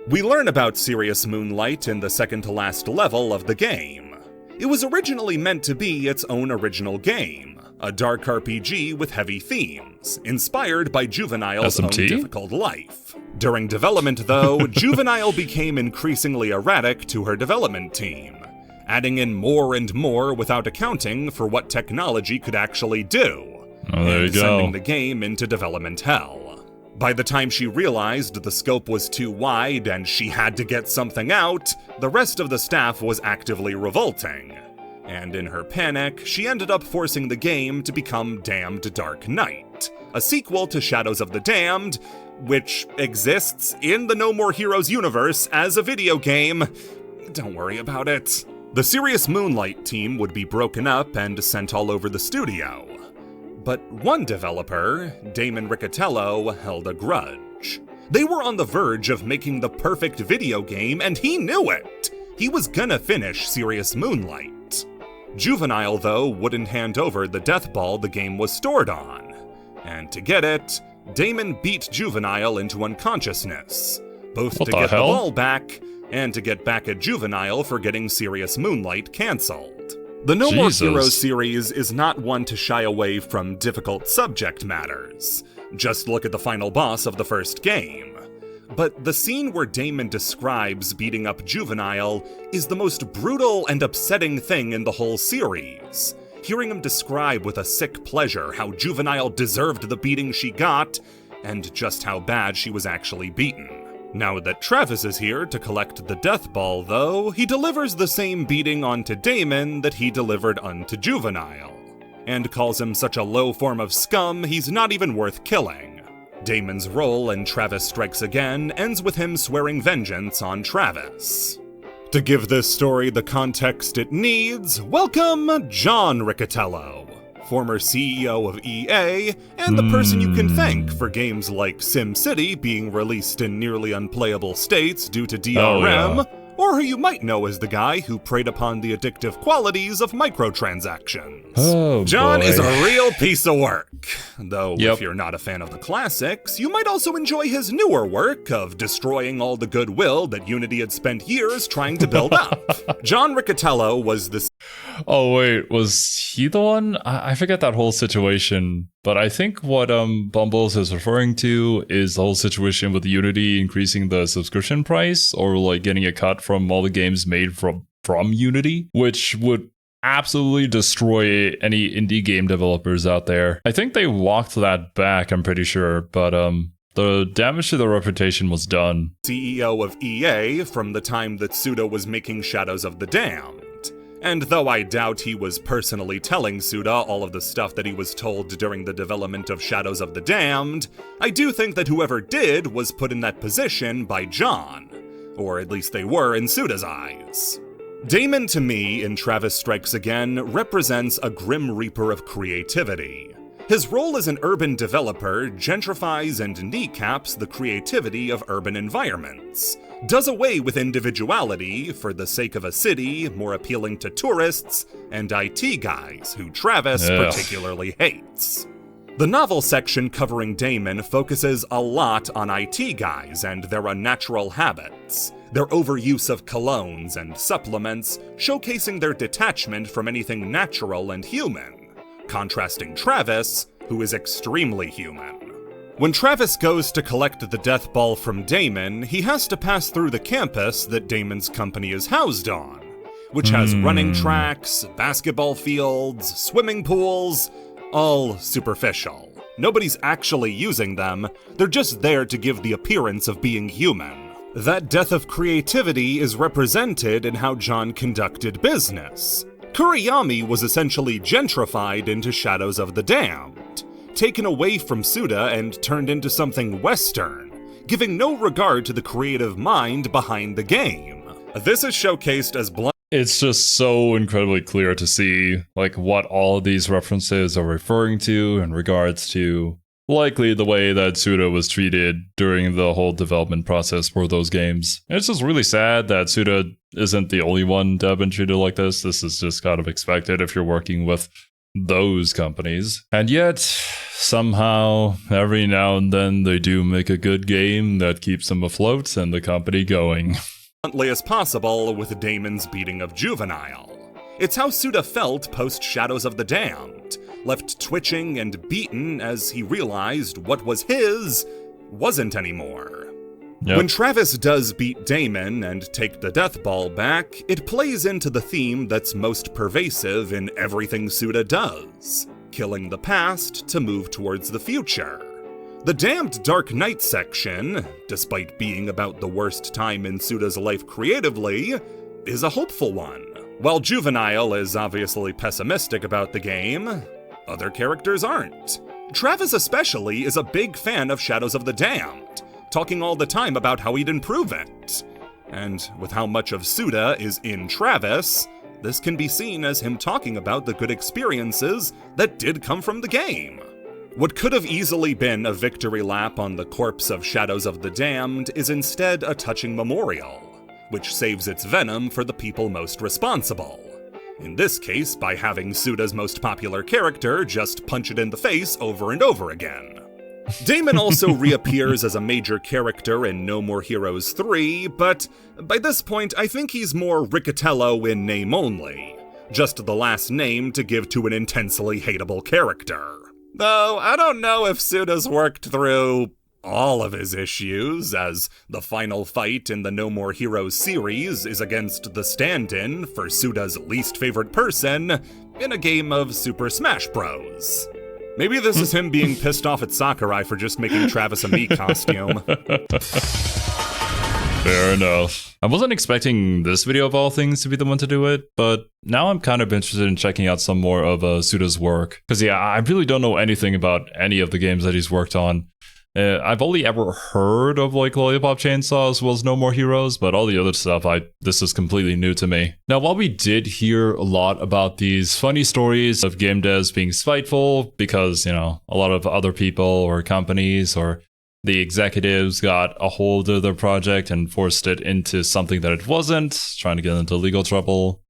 We learn about Serious Moonlight in the second-to-last level of the game. It was originally meant to be its own original game, a dark RPG with heavy themes, inspired by Juvenile's own difficult life. During development, though, Juvenile became increasingly erratic to her development team, adding in more and more without accounting for what technology could actually do, and sending the game into development hell. By the time she realized the scope was too wide and she had to get something out, the rest of the staff was actively revolting. And in her panic, she ended up forcing the game to become Damned Dark Night, a sequel to Shadows of the Damned, which exists in the No More Heroes universe as a video game. Don't worry about it. The Serious Moonlight team would be broken up and sent all over the studio. But one developer, Damon Riccatello, held a grudge. They were on the verge of making the perfect video game, and he knew it! He was gonna finish Serious Moonlight. Juvenile, though, wouldn't hand over the death ball the game was stored on. And to get it, Damon beat Juvenile into unconsciousness, both to get the ball back and to get back at Juvenile for getting Serious Moonlight cancelled. The No More Heroes series is not one to shy away from difficult subject matters. Just look at the final boss of the first game. But the scene where Damon describes beating up Juvenile is the most brutal and upsetting thing in the whole series. Hearing him describe with a sick pleasure how Juvenile deserved the beating she got, and just how bad she was actually beaten. Now that Travis is here to collect the death ball, though, he delivers the same beating onto Damon that he delivered unto Juvenile, and calls him such a low form of scum he's not even worth killing. Damon's role in Travis Strikes Again ends with him swearing vengeance on Travis. To give this story the context it needs, welcome John Riccatello, former CEO of EA, and the person you can thank for games like SimCity being released in nearly unplayable states due to DRM, or who you might know as the guy who preyed upon the addictive qualities of microtransactions. John is a real piece of work. Though, if you're not a fan of the classics, you might also enjoy his newer work of destroying all the goodwill that Unity had spent years trying to build up. John Riccatello was the... Oh wait, was he the one? I forget that whole situation, but I think what Bumbles is referring to is the whole situation with Unity increasing the subscription price, or like getting a cut from all the games made from Unity, which would absolutely destroy any indie game developers out there. I think they walked that back, I'm pretty sure, but the damage to their reputation was done. CEO of EA from the time that Suda was making Shadows of the Damned. And though I doubt he was personally telling Suda all of the stuff that he was told during the development of Shadows of the Damned, I do think that whoever did was put in that position by John. Or at least they were in Suda's eyes. Damon, to me, in Travis Strikes Again, represents a grim reaper of creativity. His role as an urban developer gentrifies and kneecaps the creativity of urban environments, does away with individuality for the sake of a city more appealing to tourists and IT guys who Travis particularly hates. The novel section covering Damon focuses a lot on IT guys and their unnatural habits, their overuse of colognes and supplements, showcasing their detachment from anything natural and human, contrasting Travis, who is extremely human. When Travis goes to collect the death ball from Damon, he has to pass through the campus that Damon's company is housed on, which has running tracks, basketball fields, swimming pools, all superficial. Nobody's actually using them, they're just there to give the appearance of being human. That death of creativity is represented in how John conducted business. Kuriyami was essentially gentrified into Shadows of the Damned, taken away from Suda and turned into something Western, giving no regard to the creative mind behind the game. This is showcased as blunt. It's just so incredibly clear to see like what all of these references are referring to in regards to likely the way that Suda was treated during the whole development process for those games. And it's just really sad that Suda isn't the only one to have been treated like this. This is just kind of expected if you're working with those companies. And yet, somehow, every now and then they do make a good game that keeps them afloat and the company going. Bluntly as possible with Damon's beating of Juvenile. It's how Suda felt post Shadows of the Damned, left twitching and beaten as he realized what was his wasn't anymore. Yep. When Travis does beat Damon and take the death ball back, it plays into the theme that's most pervasive in everything Suda does, killing the past to move towards the future. The Damned Dark Knight section, despite being about the worst time in Suda's life creatively, is a hopeful one. While Juvenile is obviously pessimistic about the game, other characters aren't. Travis especially is a big fan of Shadows of the Damned, talking all the time about how he'd improve it. And with how much of Suda is in Travis, this can be seen as him talking about the good experiences that did come from the game. What could have easily been a victory lap on the corpse of Shadows of the Damned is instead a touching memorial, which saves its venom for the people most responsible. In this case, by having Suda's most popular character just punch it in the face over and over again. Damon also reappears as a major character in No More Heroes 3, but by this point I think he's more Riccatello in name only, just the last name to give to an intensely hateable character. Though I don't know if Suda's worked through all of his issues, as the final fight in the No More Heroes series is against the stand-in for Suda's least favorite person in a game of Super Smash Bros. Maybe this is him being pissed off at Sakurai for just making Travis a Mii costume. Fair enough. I wasn't expecting this video of all things to be the one to do it, but now I'm kind of interested in checking out some more of Suda's work. Because yeah, I really don't know anything about any of the games that he's worked on. I've only ever heard of like Lollipop Chainsaw as well as No More Heroes, but all the other stuff, this is completely new to me. Now, while we did hear a lot about these funny stories of game devs being spiteful because, you know, a lot of other people or companies or the executives got a hold of their project and forced it into something that it wasn't, trying to get into legal trouble,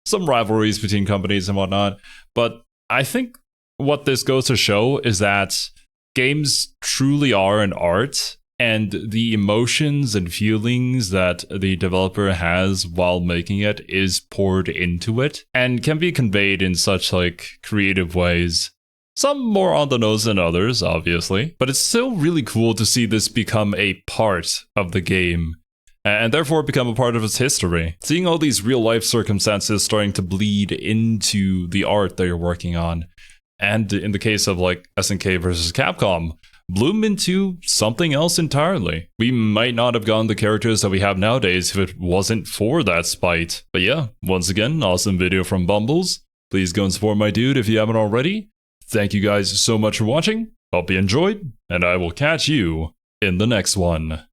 some rivalries between companies and whatnot. But I think what this goes to show is that games truly are an art, and the emotions and feelings that the developer has while making it is poured into it and can be conveyed in such like creative ways. Some more on the nose than others, obviously, but it's still really cool to see this become a part of the game and therefore become a part of its history. Seeing all these real life circumstances starting to bleed into the art that you're working on. And in the case of like SNK versus Capcom, bloom into something else entirely. We might not have gotten the characters that we have nowadays if it wasn't for that spite. But yeah, once again, awesome video from Bumbles. Please go and support my dude if you haven't already. Thank you guys so much for watching. Hope you enjoyed, and I will catch you in the next one.